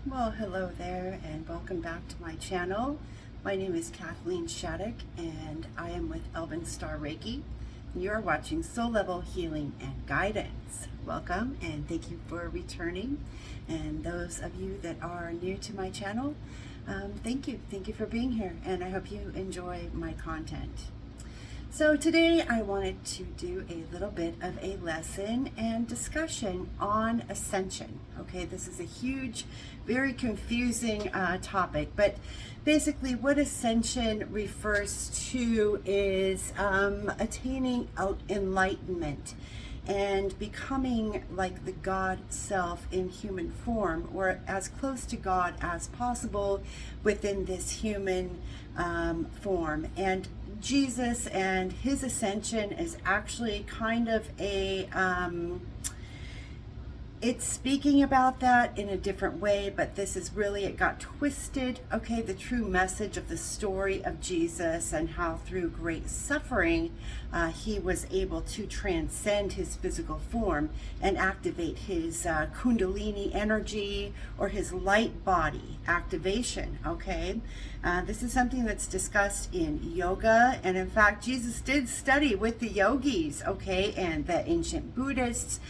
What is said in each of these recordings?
Well, hello there and welcome back to my channel. My name is Kathleen Shattuck and I am with elvenstarreiki. You're watching Soul Level Healing and Guidance. Welcome and thank you for returning. And those of you that are new to my channel, thank you. Thank you for being here and I hope you enjoy my content. So today I wanted to do a little bit of a lesson and discussion on Ascension. Okay, this is a huge, very confusing topic, but basically what Ascension refers to is attaining enlightenment and becoming like the God self in human form, or as close to God as possible within this human form. And Jesus and his ascension is actually kind of a it's speaking about that in a different way, but this is really, it got twisted. Okay, the true message of the story of Jesus and how through great suffering he was able to transcend his physical form and activate his kundalini energy or his light body activation. Okay, this is something that's discussed in yoga, and in fact Jesus did study with the yogis, okay, and the ancient Buddhists.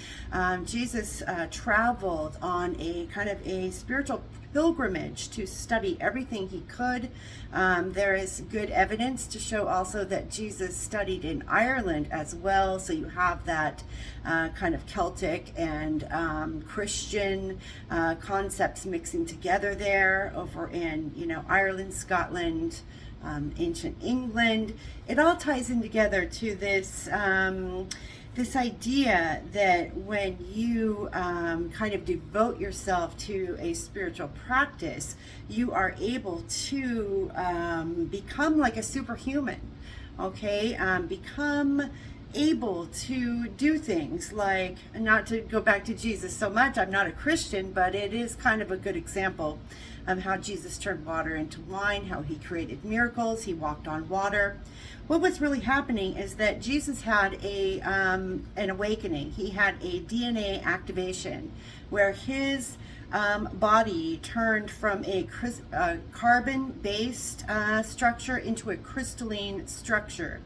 Jesus traveled on a kind of a spiritual pilgrimage to study everything he could. There is good evidence to show also that Jesus studied in Ireland as well, so you have that kind of Celtic and Christian concepts mixing together there over in, you know, Ireland, Scotland, ancient England. It all ties in together to this this idea that when you kind of devote yourself to a spiritual practice, you are able to become like a superhuman, okay? Become able to do things like, not to go back to Jesus so much, I'm not a Christian, but it is kind of a good example of how Jesus turned water into wine, how he created miracles, he walked on water. What was really happening is that Jesus had an awakening. He had a DNA activation where his body turned from a carbon-based structure into a crystalline structure.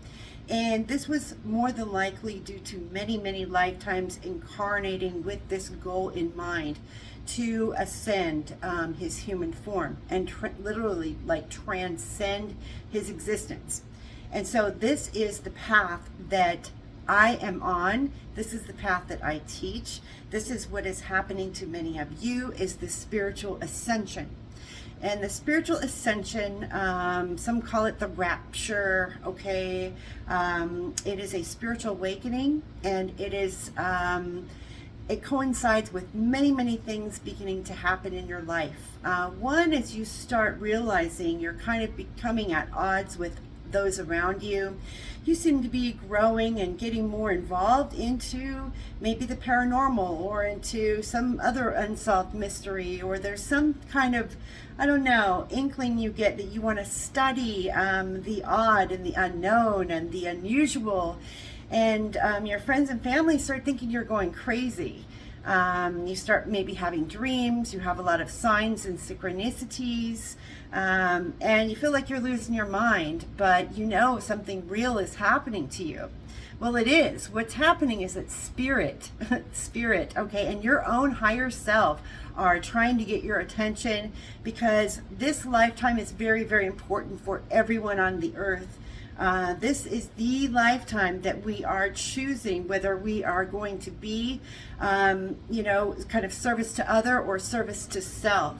And this was more than likely due to many, many lifetimes incarnating with this goal in mind to ascend his human form and literally like transcend his existence. And so this is the path that I am on. This is the path that I teach. This is what is happening to many of you, is the spiritual ascension. And the spiritual ascension, some call it the rapture, okay? It is a spiritual awakening, and it is, it coincides with many, many things beginning to happen in your life. One is you start realizing you're kind of becoming at odds with those around you. You seem to be growing and getting more involved into maybe the paranormal or into some other unsolved mystery, or there's some kind of, I don't know, inkling you get that you want to study the odd and the unknown and the unusual, and your friends and family start thinking you're going crazy. You start maybe having dreams, you have a lot of signs and synchronicities, and you feel like you're losing your mind, but you know something real is happening to you. Well, it is. What's happening is that spirit, spirit, okay, and your own higher self are trying to get your attention, because this lifetime is very, very important for everyone on the earth. This is the lifetime that we are choosing whether we are going to be, kind of service to other or service to self.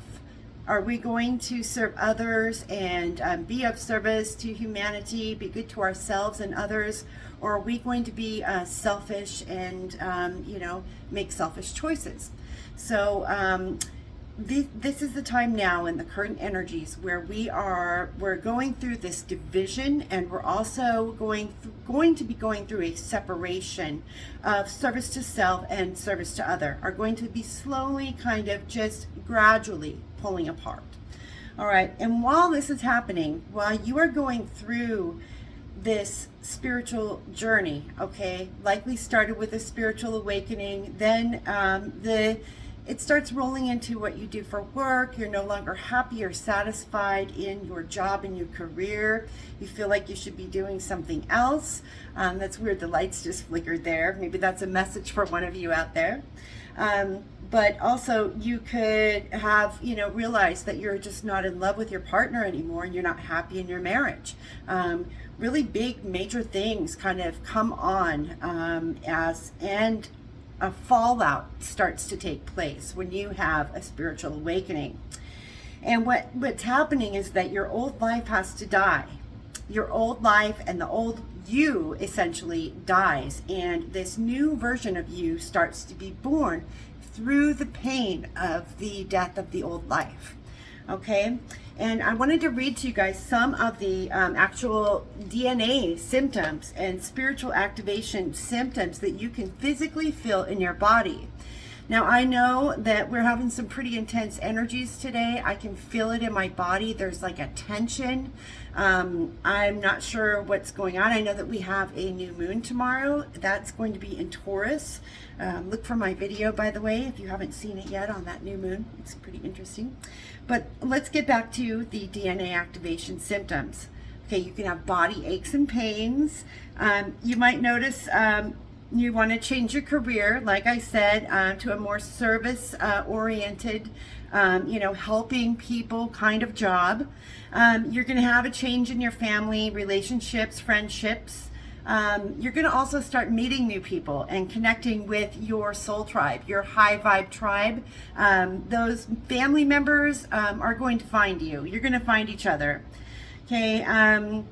Are we going to serve others and be of service to humanity, be good to ourselves and others, or are we going to be selfish and, make selfish choices? So this is the time now in the current energies where we're going through this division, and we're also going to be going through a separation of service to self and service to other, are going to be slowly, kind of just gradually pulling apart. All right, and while this is happening, while you are going through this spiritual journey, okay, likely started with a spiritual awakening, then it starts rolling into what you do for work. You're no longer happy or satisfied in your job and your career. You feel like you should be doing something else. That's weird, the lights just flickered there. Maybe that's a message for one of you out there. But also you could have, realized that you're just not in love with your partner anymore, and you're not happy in your marriage. Really big, major things kind of come on and a fallout starts to take place when you have a spiritual awakening. And what's happening is that your old life has to die. Your old life and the old you essentially dies, and this new version of you starts to be born through the pain of the death of the old life. Okay, and I wanted to read to you guys some of the actual DNA symptoms and spiritual activation symptoms that you can physically feel in your body. Now, I know that we're having some pretty intense energies today. I can feel it in my body. There's like a tension. I'm not sure what's going on. I know that we have a new moon tomorrow. That's going to be in Taurus. Look for my video, by the way, if you haven't seen it yet on that new moon. It's pretty interesting. But let's get back to the DNA activation symptoms. Okay, you can have body aches and pains. You might notice you want to change your career, like I said, to a more service oriented, helping people kind of job. You're going to have a change in your family, relationships, friendships. You're going to also start meeting new people and connecting with your soul tribe, your high vibe tribe. Those family members are going to find you. You're going to find each other. Okay.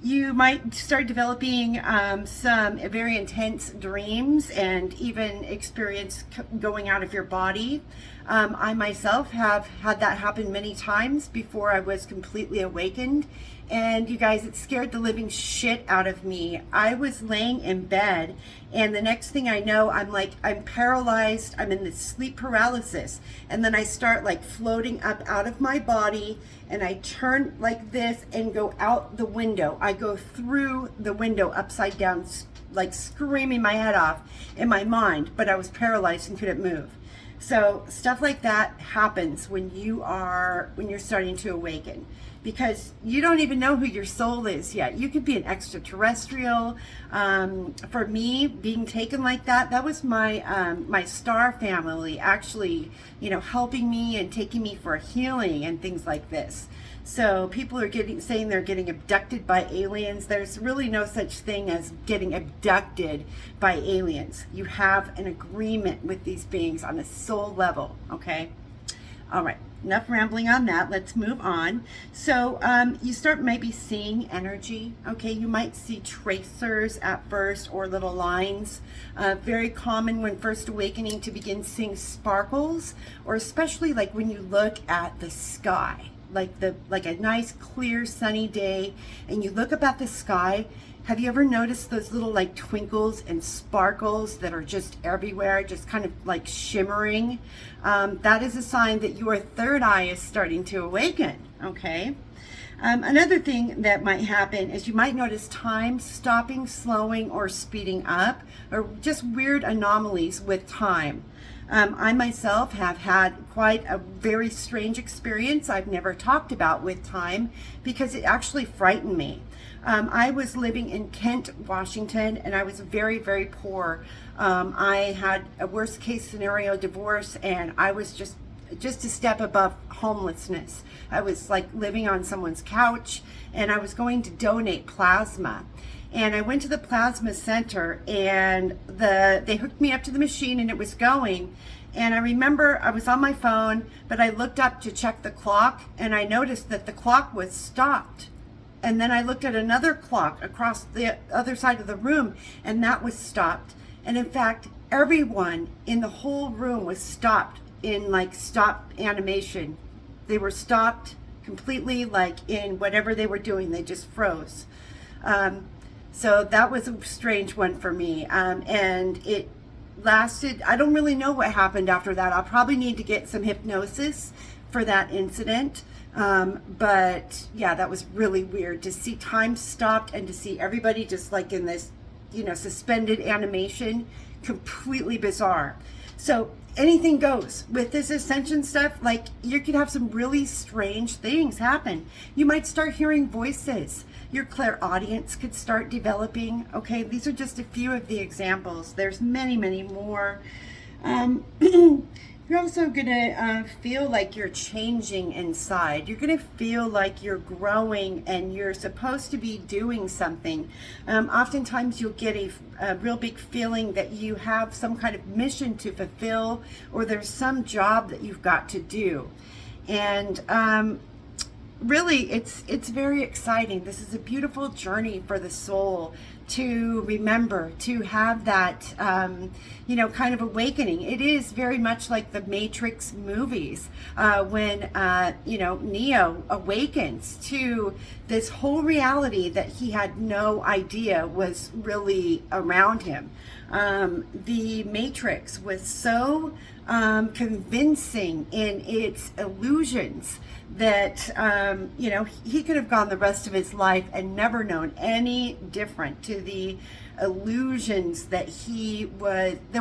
You might start developing some very intense dreams and even experience going out of your body. I myself have had that happen many times before I was completely awakened. And you guys, it scared the living shit out of me. I was laying in bed, and the next thing I know, I'm paralyzed. I'm in this sleep paralysis. And then I start like floating up out of my body, and I turn like this and go out the window. I go through the window upside down, like screaming my head off in my mind, but I was paralyzed and couldn't move. So stuff like that happens when you're starting to awaken, because you don't even know who your soul is yet. You could be an extraterrestrial. For me, being taken like that was my star family actually, helping me and taking me for a healing and things like this. So people are saying they're getting abducted by aliens. There's really no such thing as getting abducted by aliens. You have an agreement with these beings on a soul level, okay? All right, enough rambling on that. Let's move on. So you start maybe seeing energy, okay? You might see tracers at first, or little lines. Very common when first awakening to begin seeing sparkles, or especially like when you look at the sky. Like a nice clear sunny day, and you look up at the sky. Have you ever noticed those little like twinkles and sparkles that are just everywhere, just kind of like shimmering? That is a sign that your third eye is starting to awaken, okay? Another thing that might happen is you might notice time stopping, slowing, or speeding up, or just weird anomalies with time. I myself have had quite a very strange experience I've never talked about with time because it actually frightened me. I was living in Kent, Washington, and I was very, very poor. I had a worst case scenario divorce, and I was just a step above homelessness. I was like living on someone's couch, and I was going to donate plasma. And I went to the plasma center, and they hooked me up to the machine, and it was going. And I remember I was on my phone, but I looked up to check the clock, and I noticed that the clock was stopped. And then I looked at another clock across the other side of the room, and that was stopped. And in fact, everyone in the whole room was stopped in like stop animation. They were stopped completely, like in whatever they were doing. They just froze. So that was a strange one for me. And it lasted, I don't really know what happened after that. I'll probably need to get some hypnosis for that incident. But yeah, that was really weird to see time stopped and to see everybody just like in this, suspended animation, completely bizarre. So anything goes with this ascension stuff. Like, you could have some really strange things happen. You might start hearing voices. Your clairaudience could start developing. Okay, these are just a few of the examples. There's many, many more. You're also going to feel like you're changing inside. You're going to feel like you're growing and you're supposed to be doing something. Oftentimes you'll get a real big feeling that you have some kind of mission to fulfill, or there's some job that you've got to do. And really, it's very exciting. This is a beautiful journey for the soul to remember, to have that, kind of awakening. It is very much like the Matrix movies, when, Neo awakens to this whole reality that he had no idea was really around him. The Matrix was so convincing in its illusions that he could have gone the rest of his life and never known any different to the illusions that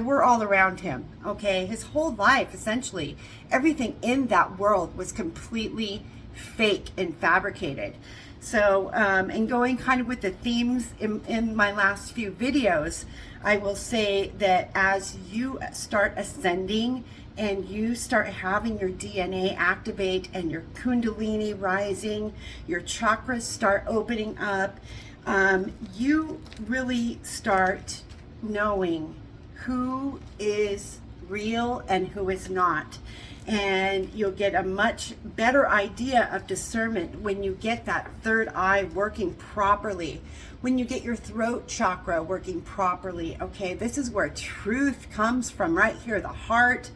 were all around him. Okay, his whole life, essentially everything in that world was completely fake and fabricated. So and going kind of with the themes in my last few videos, I will say that as you start ascending and you start having your DNA activate and your kundalini rising, your chakras start opening up, you really start knowing who is real and who is not. And you'll get a much better idea of discernment when you get that third eye working properly, when you get your throat chakra working properly. Okay, this is where truth comes from, right here, the heart.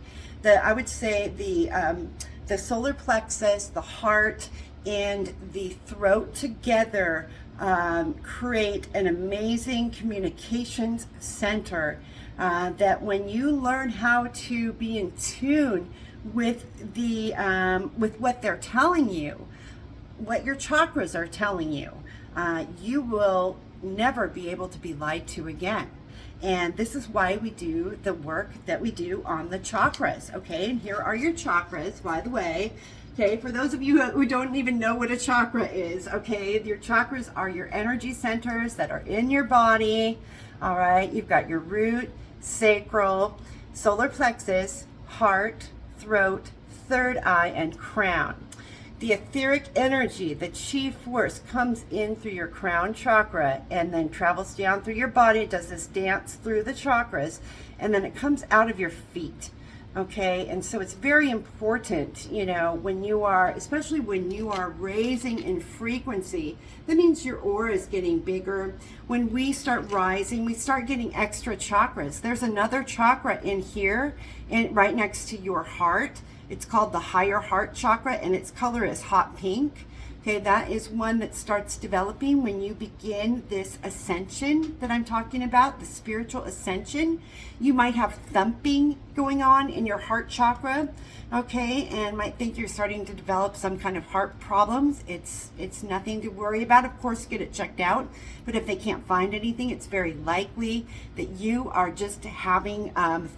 I would say the solar plexus, the heart, and the throat together create an amazing communications center that when you learn how to be in tune with with what they're telling you, what your chakras are telling you, you will never be able to be lied to again. And this is why we do the work that we do on the chakras. Okay, and here are your chakras, by the way. Okay, for those of you who don't even know what a chakra is, okay, your chakras are your energy centers that are in your body. All right, you've got your root, sacral, solar plexus, heart, throat, third eye, and crown. The etheric energy, the chi force, comes in through your crown chakra and then travels down through your body. It does this dance through the chakras, and then it comes out of your feet. Okay, and so it's very important, when you are, especially when you are raising in frequency, that means your aura is getting bigger. When we start rising, we start getting extra chakras. There's another chakra in here, and right next to your heart. It's called the higher heart chakra, and its color is hot pink. Okay, that is one that starts developing when you begin this ascension that I'm talking about, the spiritual ascension. You might have thumping going on in your heart chakra, okay, and might think you're starting to develop some kind of heart problems. It's nothing to worry about. Of course, get it checked out, but if they can't find anything, it's very likely that you are just having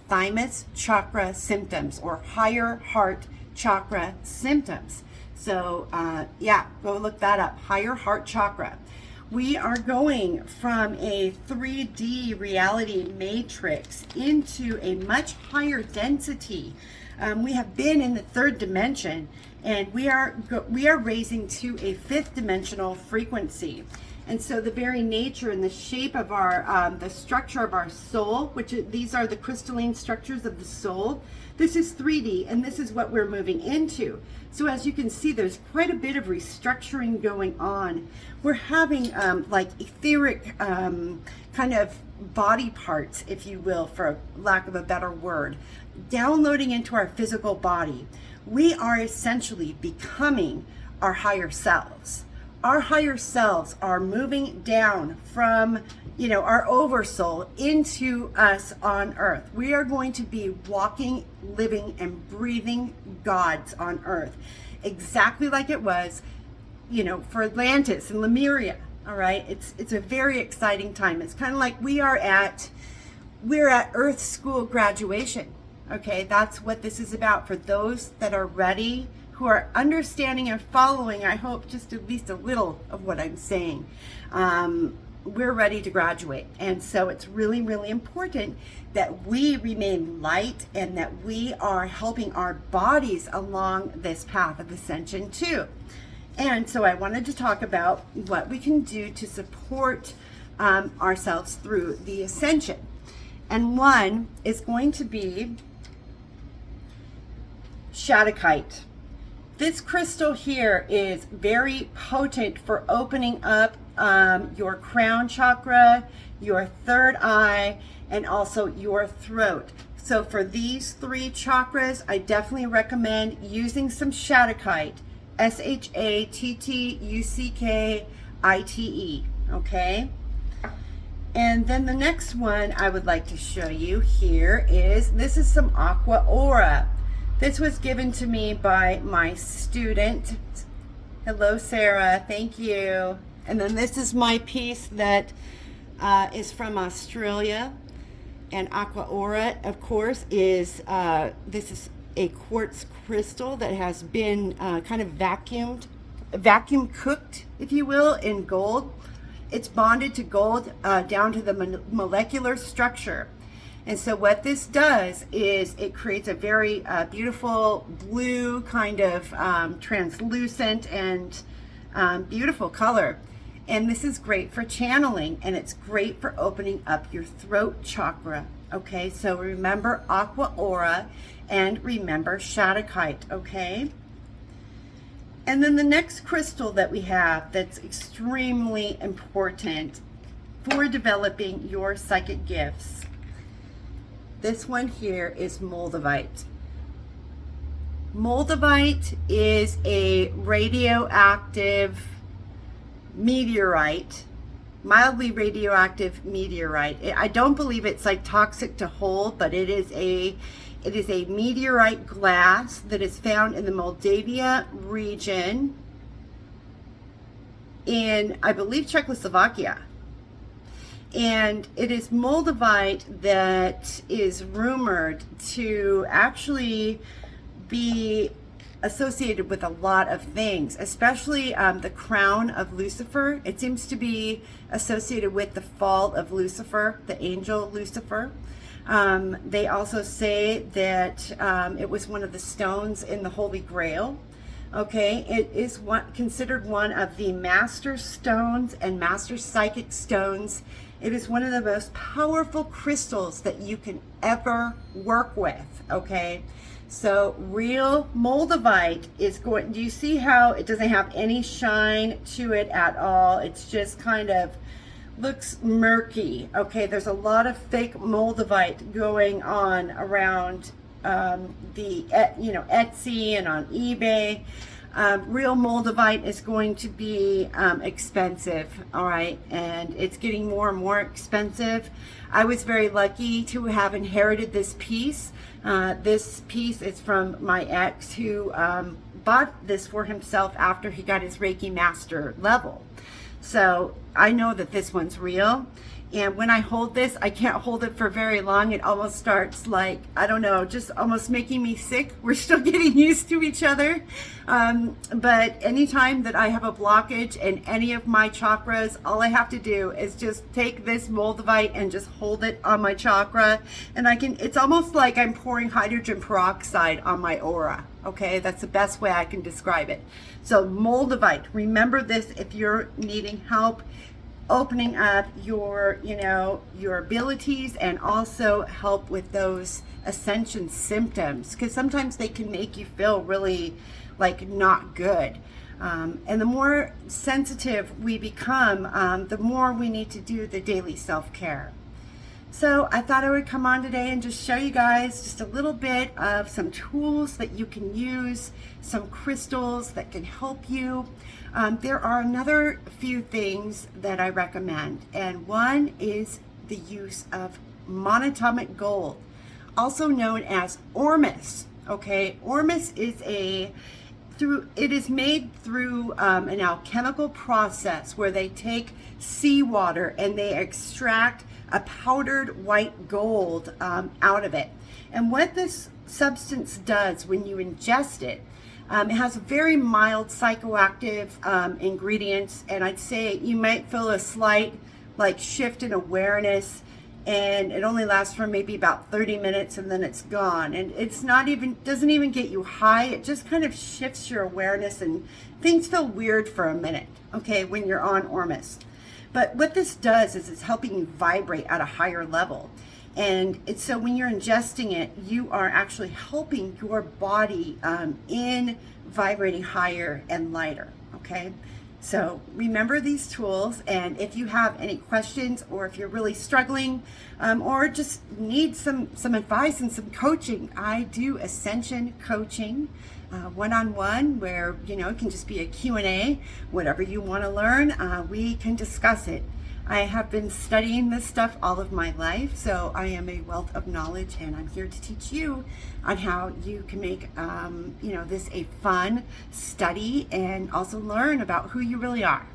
thymus chakra symptoms or higher heart chakra symptoms. So yeah, go look that up, higher heart chakra. We are going from a 3D reality matrix into a much higher density. We have been in the third dimension, and we are raising to a fifth dimensional frequency. And so the very nature and the shape of our, the structure of our soul, these are the crystalline structures of the soul. This is 3D, and this is what we're moving into. So as you can see, there's quite a bit of restructuring going on. We're having like etheric kind of body parts, if you will, for lack of a better word, downloading into our physical body. We are essentially becoming our higher selves. Our higher selves are moving down from, our oversoul into us on earth. We are going to be walking, living, and breathing gods on earth, exactly like it was, for Atlantis and Lemuria. All right, it's a very exciting time. It's kind of like we're at Earth School graduation. Okay, that's what this is about for those that are ready, who are understanding and following, I hope, just at least a little of what I'm saying. We're ready to graduate. And so it's really, really important that we remain light and that we are helping our bodies along this path of ascension too. And so I wanted to talk about what we can do to support ourselves through the ascension. And one is going to be Shadakite. This crystal here is very potent for opening up your crown chakra, your third eye, and also your throat. So for these three chakras, I definitely recommend using some Shadakite, Shattuckite, okay? And then the next one I would like to show you here this is some Aqua Aura. This was given to me by my student. Hello, Sarah. Thank you. And then this is my piece that is from Australia. And Aqua Aura, of course, is this is a quartz crystal that has been kind of vacuum cooked, if you will, in gold. It's bonded to gold down to the molecular structure. And so what this does is it creates a very beautiful blue kind of translucent and beautiful color. And this is great for channeling, and it's great for opening up your throat chakra. Okay, so remember Aqua Aura and remember Shadakite, okay? And then the next crystal that we have that's extremely important for developing your psychic gifts. This one here is Moldavite. Moldavite is a radioactive meteorite, mildly radioactive meteorite. I don't believe it's like toxic to hold, but it is a meteorite glass that is found in the Moldavia region in, I believe, Czechoslovakia. And it is Moldavite that is rumored to actually be associated with a lot of things, especially the crown of Lucifer. It seems to be associated with the fall of Lucifer, the angel Lucifer. They also say that it was one of the stones in the Holy Grail. Okay, it is considered one of the master stones and master psychic stones. It is one of the most powerful crystals that you can ever work with, okay? So real Moldavite is going, do you see how it doesn't have any shine to it at all? It's just kind of looks murky, okay? There's a lot of fake Moldavite going on around the Etsy and on eBay. Real moldavite is going to be expensive, all right, and it's getting more and more expensive. I was very lucky to have inherited this piece. This piece is from my ex, who bought this for himself after he got his Reiki master level. So I know that this one's real. And when I hold this, I can't hold it for very long. It almost starts like, I don't know, just almost making me sick. We're still getting used to each other. But anytime that I have a blockage in any of my chakras, all I have to do is just take this moldavite and just hold it on my chakra. And it's almost like I'm pouring hydrogen peroxide on my aura. Okay, that's the best way I can describe it. So moldavite, remember this if you're needing help opening up your abilities, and also help with those ascension symptoms, because sometimes they can make you feel really like not good. And the more sensitive we become, the more we need to do the daily self-care. So I thought I would come on today and just show you guys just a little bit of some tools that you can use, some crystals that can help you. There are another few things that I recommend, and one is the use of monatomic gold, also known as ormus. Okay, ormus is it is made through an alchemical process where they take seawater and they extract a powdered white gold out of it. And what this substance does when you ingest it, it has very mild psychoactive ingredients, and I'd say you might feel a slight shift in awareness, and it only lasts for maybe about 30 minutes and then it's gone. And it's doesn't even get you high. It just kind of shifts your awareness, and things feel weird for a minute, okay, when you're on ormus. But what this does is it's helping you vibrate at a higher level. And so when you're ingesting it, you are actually helping your body in vibrating higher and lighter, okay? So remember these tools, and if you have any questions, or if you're really struggling, or just need some advice and some coaching, I do Ascension coaching, one-on-one, where it can just be a Q&A. Whatever you want to learn, we can discuss it. I have been studying this stuff all of my life, so I am a wealth of knowledge, and I'm here to teach you on how you can make this a fun study, and also learn about who you really are.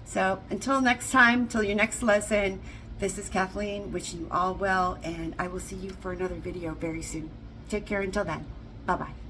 So until next time, till your next lesson, this is Kathleen, wishing you all well, and I will see you for another video very soon. Take care until then. Bye-bye.